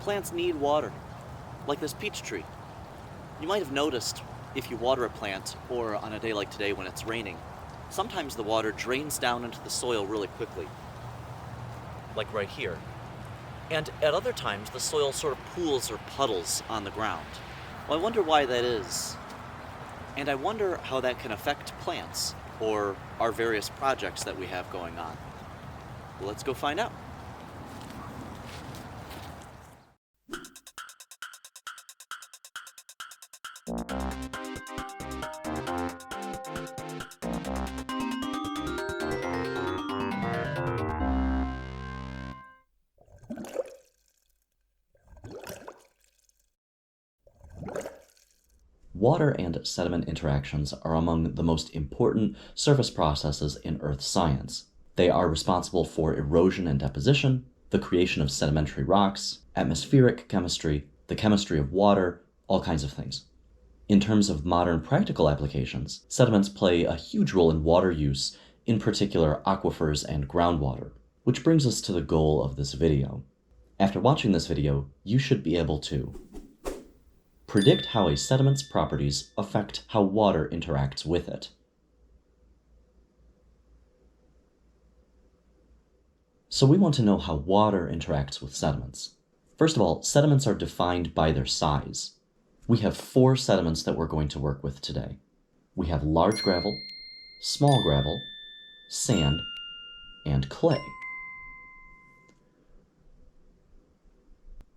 Plants need water, like this peach tree. You might have noticed, if you water a plant, or on a day like today when it's raining, sometimes the water drains down into the soil really quickly, like right here. And at other times, the soil sort of pools or puddles on the ground. Well, I wonder why that is. And I wonder how that can affect plants, or our various projects that we have going on. Well, let's go find out. Water and sediment interactions are among the most important surface processes in Earth science. They are responsible for erosion and deposition, the creation of sedimentary rocks, atmospheric chemistry, the chemistry of water, all kinds of things. In terms of modern practical applications, sediments play a huge role in water use, in particular aquifers and groundwater, which brings us to the goal of this video. After watching this video, you should be able to predict how a sediment's properties affect how water interacts with it. So we want to know how water interacts with sediments. First of all, sediments are defined by their size. We have 4 sediments that we're going to work with today. We have large gravel, small gravel, sand, and clay.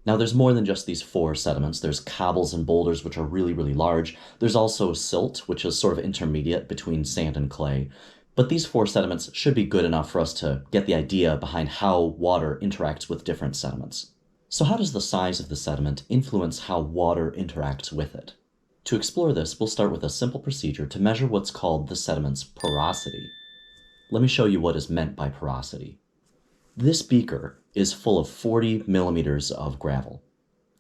Now there's more than just these 4 sediments. There's cobbles and boulders, which are really, really large. There's also silt, which is sort of intermediate between sand and clay. But these 4 sediments should be good enough for us to get the idea behind how water interacts with different sediments. So how does the size of the sediment influence how water interacts with it? To explore this, we'll start with a simple procedure to measure what's called the sediment's porosity. Let me show you what is meant by porosity. This beaker is full of 40 millimeters of gravel.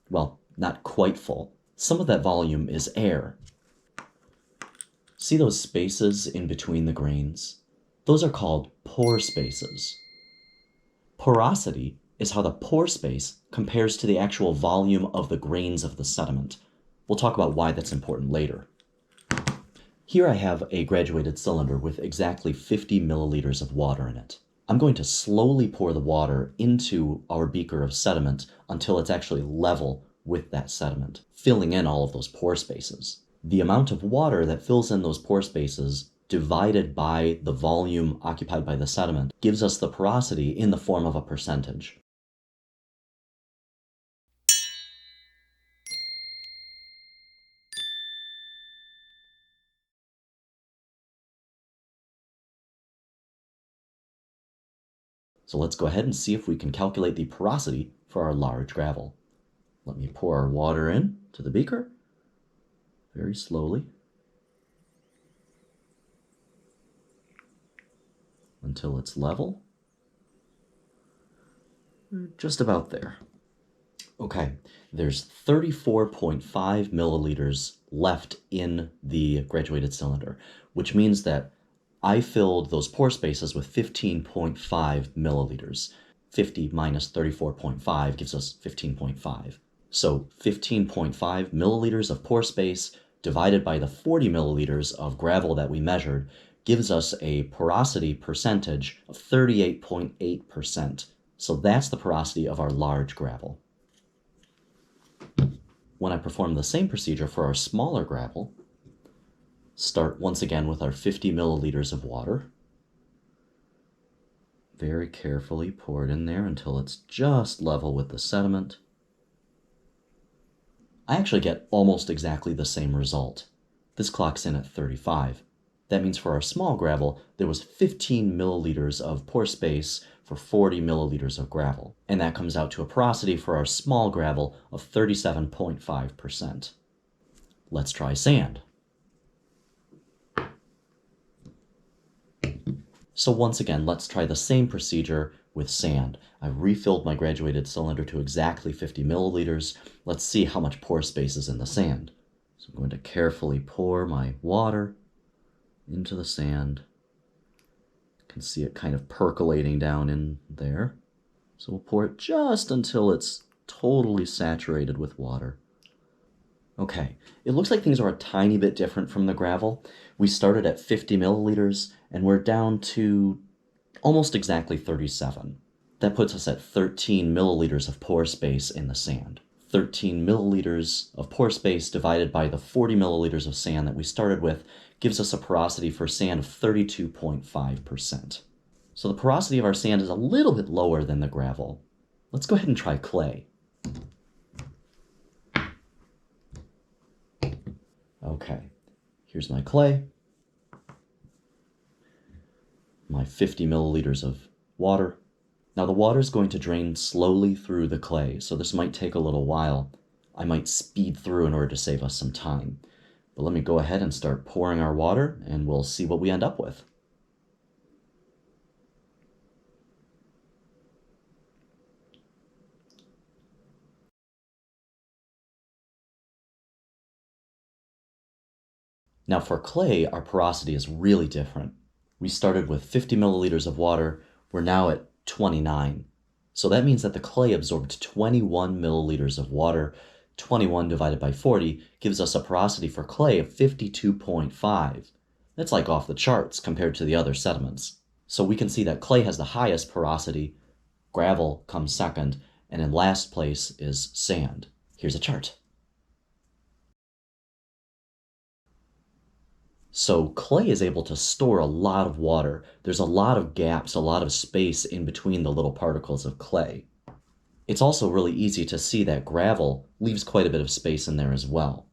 Well, not quite full. Some of that volume is air. See those spaces in between the grains? Those are called pore spaces. Porosity is how the pore space compares to the actual volume of the grains of the sediment. We'll talk about why that's important later. Here I have a graduated cylinder with exactly 50 milliliters of water in it. I'm going to slowly pour the water into our beaker of sediment until it's actually level with that sediment, filling in all of those pore spaces. The amount of water that fills in those pore spaces divided by the volume occupied by the sediment gives us the porosity in the form of a percentage. So let's go ahead and see if we can calculate the porosity for our large gravel. Let me pour our water in to the beaker very slowly until it's level. Just about there. Okay, there's 34.5 milliliters left in the graduated cylinder, which means that I filled those pore spaces with 15.5 milliliters. 50 minus 34.5 gives us 15.5. So 15.5 milliliters of pore space divided by the 40 milliliters of gravel that we measured gives us a porosity percentage of 38.8%. So that's the porosity of our large gravel. When I perform the same procedure for our smaller gravel, start once again with our 50 milliliters of water. Very carefully pour it in there until it's just level with the sediment. I actually get almost exactly the same result. This clocks in at 35. That means for our small gravel, there was 15 milliliters of pore space for 40 milliliters of gravel. And that comes out to a porosity for our small gravel of 37.5%. Let's try sand. So once again, let's try the same procedure with sand. I've refilled my graduated cylinder to exactly 50 milliliters. Let's see how much pore space is in the sand. So I'm going to carefully pour my water into the sand. You can see it kind of percolating down in there. So we'll pour it just until it's totally saturated with water. Okay, it looks like things are a tiny bit different from the gravel. We started at 50 milliliters and we're down to almost exactly 37. That puts us at 13 milliliters of pore space in the sand. 13 milliliters of pore space divided by the 40 milliliters of sand that we started with gives us a porosity for sand of 32.5%. So the porosity of our sand is a little bit lower than the gravel. Let's go ahead and try clay. Okay, here's my clay, my 50 milliliters of water. Now the water is going to drain slowly through the clay, so this might take a little while. I might speed through in order to save us some time. But let me go ahead and start pouring our water, and we'll see what we end up with. Now for clay, our porosity is really different. We started with 50 milliliters of water, we're now at 29. So that means that the clay absorbed 21 milliliters of water. 21 divided by 40 gives us a porosity for clay of 52.5. That's like off the charts compared to the other sediments. So we can see that clay has the highest porosity, gravel comes second, and in last place is sand. Here's a chart. So clay is able to store a lot of water. There's a lot of gaps, a lot of space in between the little particles of clay. It's also really easy to see that gravel leaves quite a bit of space in there as well.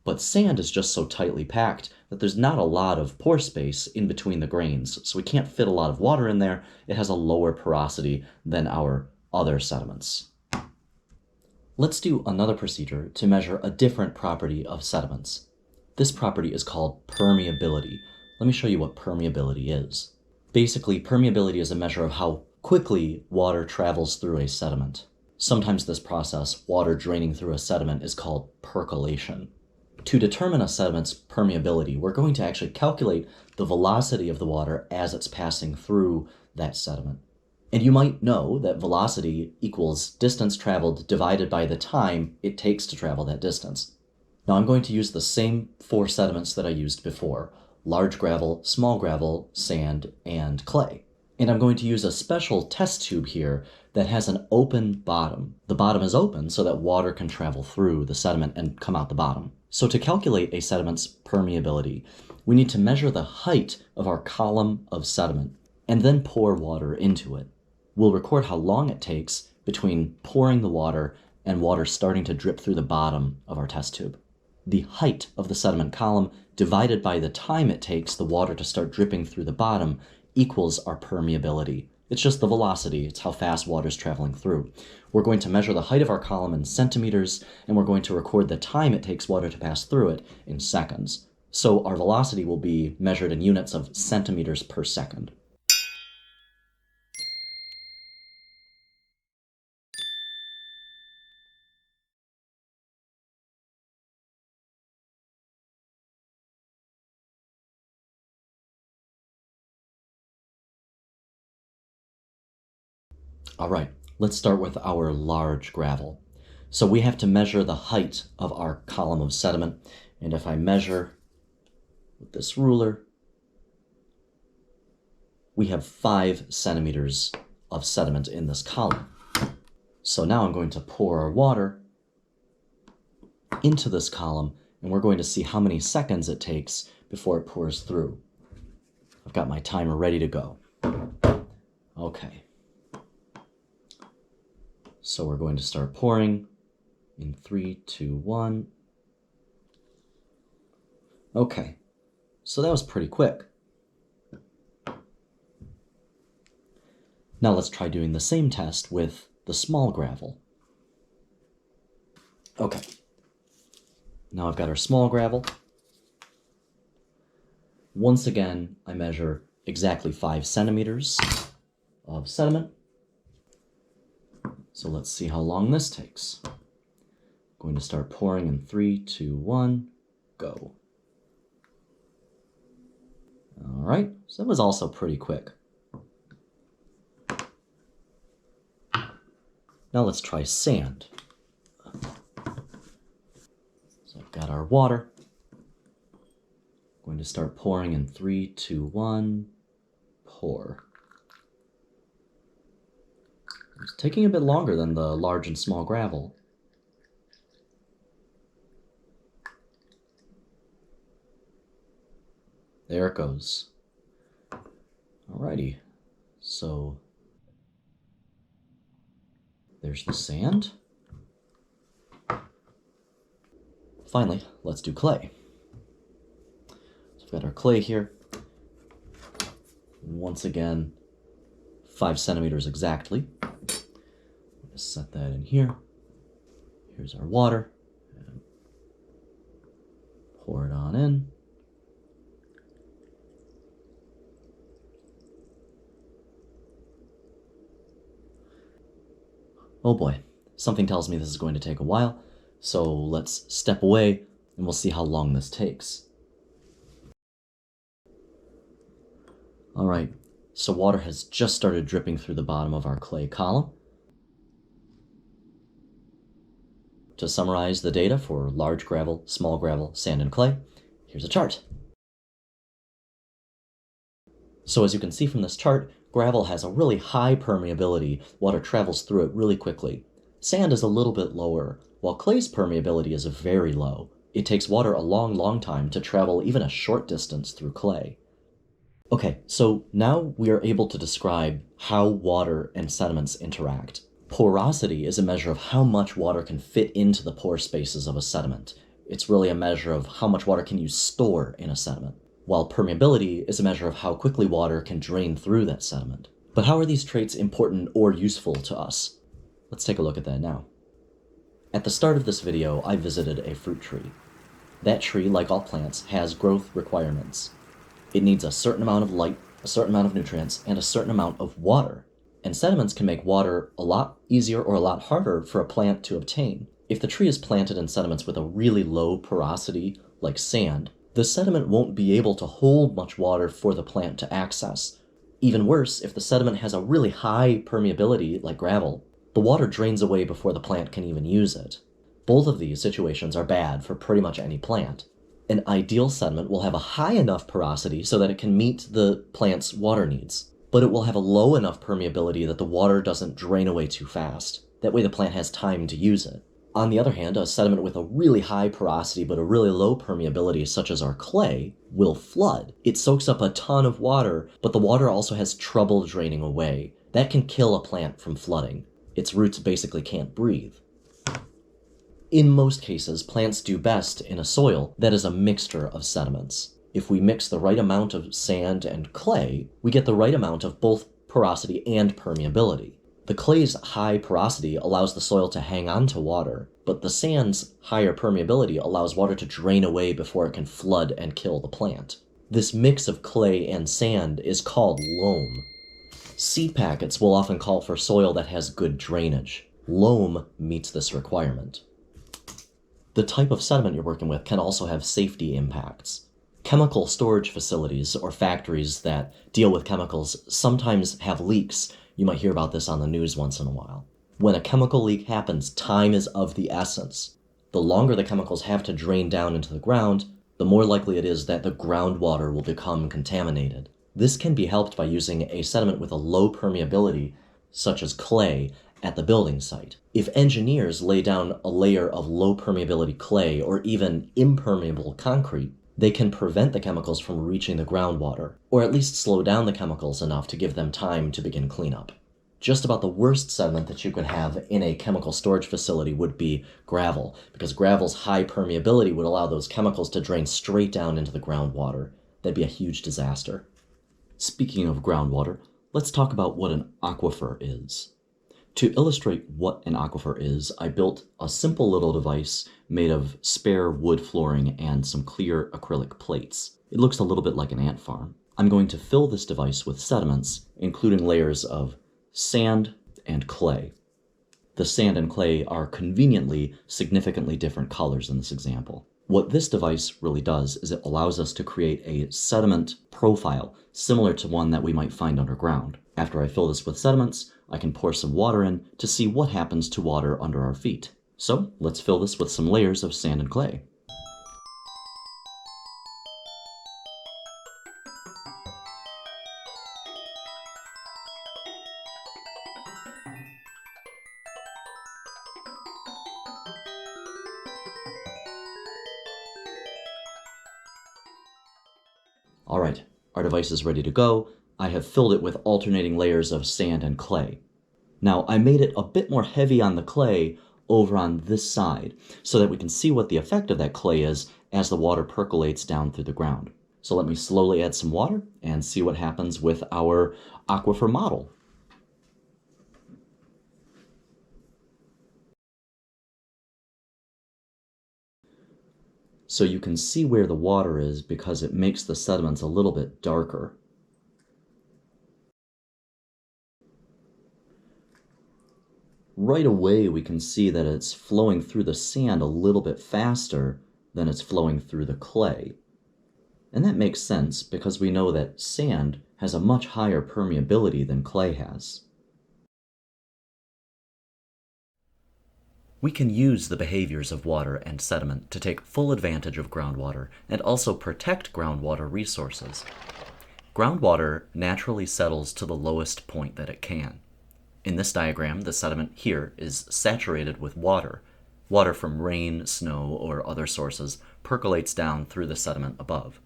But sand is just so tightly packed that there's not a lot of pore space in between the grains, so we can't fit a lot of water in there. It has a lower porosity than our other sediments. Let's do another procedure to measure a different property of sediments. This property is called permeability. Let me show you what permeability is. Basically, permeability is a measure of how quickly water travels through a sediment. Sometimes this process, water draining through a sediment, is called percolation. To determine a sediment's permeability, we're going to actually calculate the velocity of the water as it's passing through that sediment. And you might know that velocity equals distance traveled divided by the time it takes to travel that distance. Now I'm going to use the same 4 sediments that I used before: large gravel, small gravel, sand, and clay. And I'm going to use a special test tube here that has an open bottom. The bottom is open so that water can travel through the sediment and come out the bottom. So to calculate a sediment's permeability, we need to measure the height of our column of sediment and then pour water into it. We'll record how long it takes between pouring the water and water starting to drip through the bottom of our test tube. The height of the sediment column divided by the time it takes the water to start dripping through the bottom equals our permeability. It's just the velocity, it's how fast water is traveling through. We're going to measure the height of our column in centimeters, and we're going to record the time it takes water to pass through it in seconds. So our velocity will be measured in units of centimeters per second. All right, let's start with our large gravel. So we have to measure the height of our column of sediment, and if I measure with this ruler, we have 5 centimeters of sediment in this column. So now I'm going to pour our water into this column, and we're going to see how many seconds it takes before it pours through. I've got my timer ready to go. Okay. So we're going to start pouring in 3, 2, 1. Okay, so that was pretty quick. Now let's try doing the same test with the small gravel. Okay, now I've got our small gravel. Once again, I measure exactly 5 centimeters of sediment. So let's see how long this takes. I'm going to start pouring in 3, 2, 1. go. All right, so that was also pretty quick. Now let's try sand. So I've got our water. I'm going to start pouring in 3, 2, 1, pour. It's taking a bit longer than the large and small gravel. There it goes. Alrighty, so there's the sand. Finally, let's do clay. So we've got our clay here. Once again, 5 centimeters exactly. Just set that in here. Here's our water. And pour it on in. Oh boy, something tells me this is going to take a while, so let's step away and we'll see how long this takes. Alright, so water has just started dripping through the bottom of our clay column. To summarize the data for large gravel, small gravel, sand, and clay, here's a chart. So as you can see from this chart, gravel has a really high permeability. Water travels through it really quickly. Sand is a little bit lower, while clay's permeability is very low. It takes water a long time to travel even a short distance through clay. Okay, so now we are able to describe how water and sediments interact. Porosity is a measure of how much water can fit into the pore spaces of a sediment. It's really a measure of how much water can you store in a sediment, while permeability is a measure of how quickly water can drain through that sediment. But how are these traits important or useful to us? Let's take a look at that now. At the start of this video, I visited a fruit tree. That tree, like all plants, has growth requirements. It needs a certain amount of light, a certain amount of nutrients, and a certain amount of water. And sediments can make water a lot easier or a lot harder for a plant to obtain. If the tree is planted in sediments with a really low porosity, like sand, the sediment won't be able to hold much water for the plant to access. Even worse, if the sediment has a really high permeability, like gravel, the water drains away before the plant can even use it. Both of these situations are bad for pretty much any plant. An ideal sediment will have a high enough porosity so that it can meet the plant's water needs, but it will have a low enough permeability that the water doesn't drain away too fast. That way the plant has time to use it. On the other hand, a sediment with a really high porosity but a really low permeability, such as our clay, will flood. It soaks up a ton of water, but the water also has trouble draining away. That can kill a plant from flooding. Its roots basically can't breathe. In most cases, plants do best in a soil that is a mixture of sediments. If we mix the right amount of sand and clay, we get the right amount of both porosity and permeability. The clay's high porosity allows the soil to hang on to water, but the sand's higher permeability allows water to drain away before it can flood and kill the plant. This mix of clay and sand is called loam. Seed packets will often call for soil that has good drainage. Loam meets this requirement. The type of sediment you're working with can also have safety impacts. Chemical storage facilities or factories that deal with chemicals sometimes have leaks. You might hear about this on the news once in a while. When a chemical leak happens, time is of the essence. The longer the chemicals have to drain down into the ground, the more likely it is that the groundwater will become contaminated. This can be helped by using a sediment with a low permeability, such as clay, at the building site. If engineers lay down a layer of low permeability clay or even impermeable concrete, they can prevent the chemicals from reaching the groundwater, or at least slow down the chemicals enough to give them time to begin cleanup. Just about the worst sediment that you could have in a chemical storage facility would be gravel, because gravel's high permeability would allow those chemicals to drain straight down into the groundwater. That'd be a huge disaster. Speaking of groundwater, let's talk about what an aquifer is. To illustrate what an aquifer is, I built a simple little device made of spare wood flooring and some clear acrylic plates. It looks a little bit like an ant farm. I'm going to fill this device with sediments, including layers of sand and clay. The sand and clay are conveniently significantly different colors in this example. What this device really does is it allows us to create a sediment profile similar to one that we might find underground. After I fill this with sediments, I can pour some water in to see what happens to water under our feet. So let's fill this with some layers of sand and clay. Alright, our device is ready to go. I have filled it with alternating layers of sand and clay. Now, I made it a bit more heavy on the clay over on this side so that we can see what the effect of that clay is as the water percolates down through the ground. So let me slowly add some water and see what happens with our aquifer model. So you can see where the water is because it makes the sediments a little bit darker. Right away we can see that it's flowing through the sand a little bit faster than it's flowing through the clay. And that makes sense because we know that sand has a much higher permeability than clay has. We can use the behaviors of water and sediment to take full advantage of groundwater and also protect groundwater resources. Groundwater naturally settles to the lowest point that it can. In this diagram, the sediment here is saturated with water. Water from rain, snow, or other sources percolates down through the sediment above.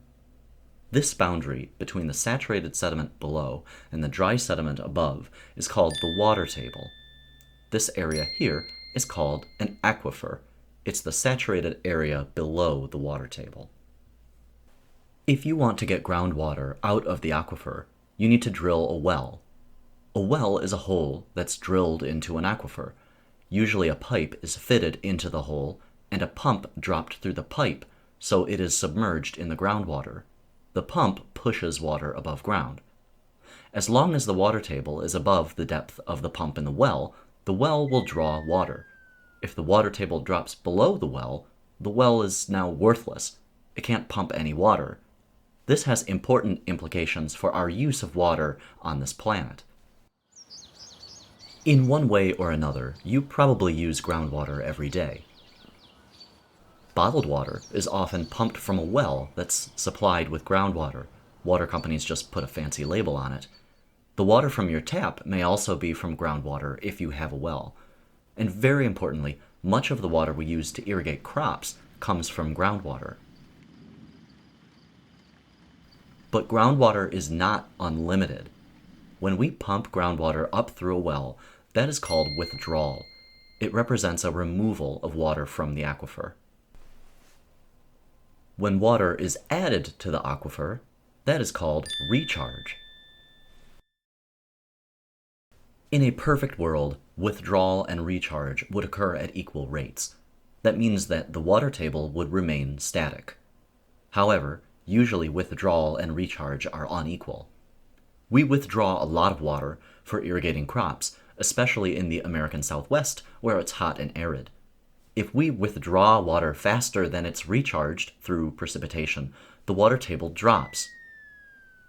This boundary between the saturated sediment below and the dry sediment above is called the water table. This area here is called an aquifer. It's the saturated area below the water table. If you want to get groundwater out of the aquifer, you need to drill a well. A well is a hole that's drilled into an aquifer. Usually a pipe is fitted into the hole and a pump dropped through the pipe, so it is submerged in the groundwater. The pump pushes water above ground. As long as the water table is above the depth of the pump in the well will draw water. If the water table drops below the well is now worthless. It can't pump any water. This has important implications for our use of water on this planet. In one way or another, you probably use groundwater every day. Bottled water is often pumped from a well that's supplied with groundwater. Water companies just put a fancy label on it. The water from your tap may also be from groundwater if you have a well. And very importantly, much of the water we use to irrigate crops comes from groundwater. But groundwater is not unlimited. When we pump groundwater up through a well, that is called withdrawal. It represents a removal of water from the aquifer. When water is added to the aquifer, that is called recharge. In a perfect world, withdrawal and recharge would occur at equal rates. That means that the water table would remain static. However, usually withdrawal and recharge are unequal. We withdraw a lot of water for irrigating crops, especially in the American Southwest where it's hot and arid. If we withdraw water faster than it's recharged through precipitation, the water table drops.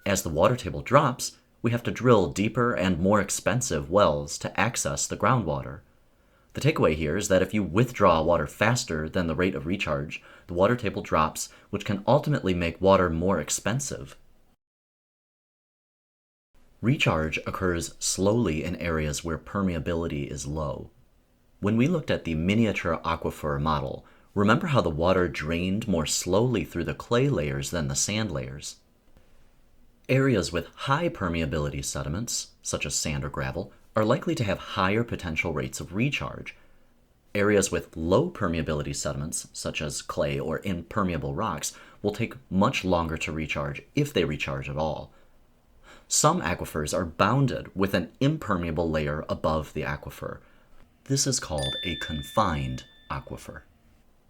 As the water table drops, we have to drill deeper and more expensive wells to access the groundwater. The takeaway here is that if you withdraw water faster than the rate of recharge, the water table drops, which can ultimately make water more expensive. Recharge occurs slowly in areas where permeability is low. When we looked at the miniature aquifer model, remember how the water drained more slowly through the clay layers than the sand layers? Areas with high permeability sediments, such as sand or gravel, are likely to have higher potential rates of recharge. Areas with low permeability sediments, such as clay or impermeable rocks, will take much longer to recharge if they recharge at all. Some aquifers are bounded with an impermeable layer above the aquifer. This is called a confined aquifer.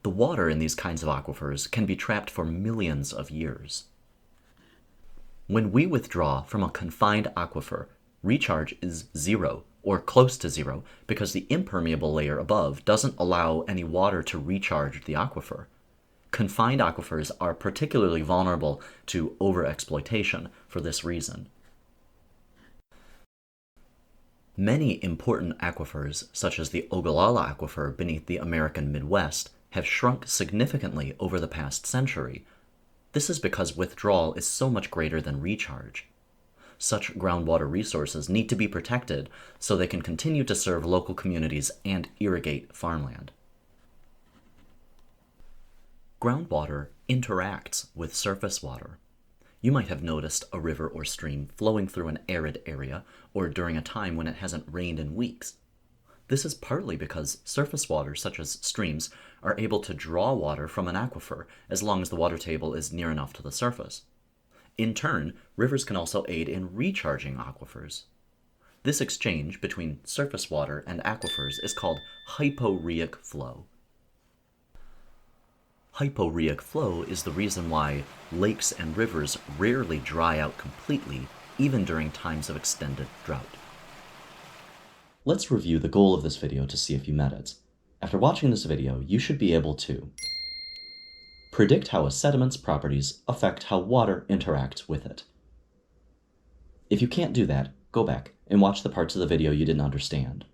The water in these kinds of aquifers can be trapped for millions of years. When we withdraw from a confined aquifer, recharge is 0 or close to zero, because the impermeable layer above doesn't allow any water to recharge the aquifer. Confined aquifers are particularly vulnerable to overexploitation for this reason. Many important aquifers, such as the Ogallala Aquifer beneath the American Midwest, have shrunk significantly over the past century. This is because withdrawal is so much greater than recharge. Such groundwater resources need to be protected so they can continue to serve local communities and irrigate farmland. Groundwater interacts with surface water. You might have noticed a river or stream flowing through an arid area or during a time when it hasn't rained in weeks. This is partly because surface water, such as streams, are able to draw water from an aquifer as long as the water table is near enough to the surface. In turn, rivers can also aid in recharging aquifers. This exchange between surface water and aquifers is called hyporheic flow. Hyporheic flow is the reason why lakes and rivers rarely dry out completely, even during times of extended drought. Let's review the goal of this video to see if you met it. After watching this video, you should be able to predict how a sediment's properties affect how water interacts with it. If you can't do that, go back and watch the parts of the video you didn't understand.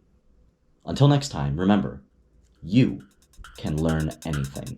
Until next time, remember, you can learn anything.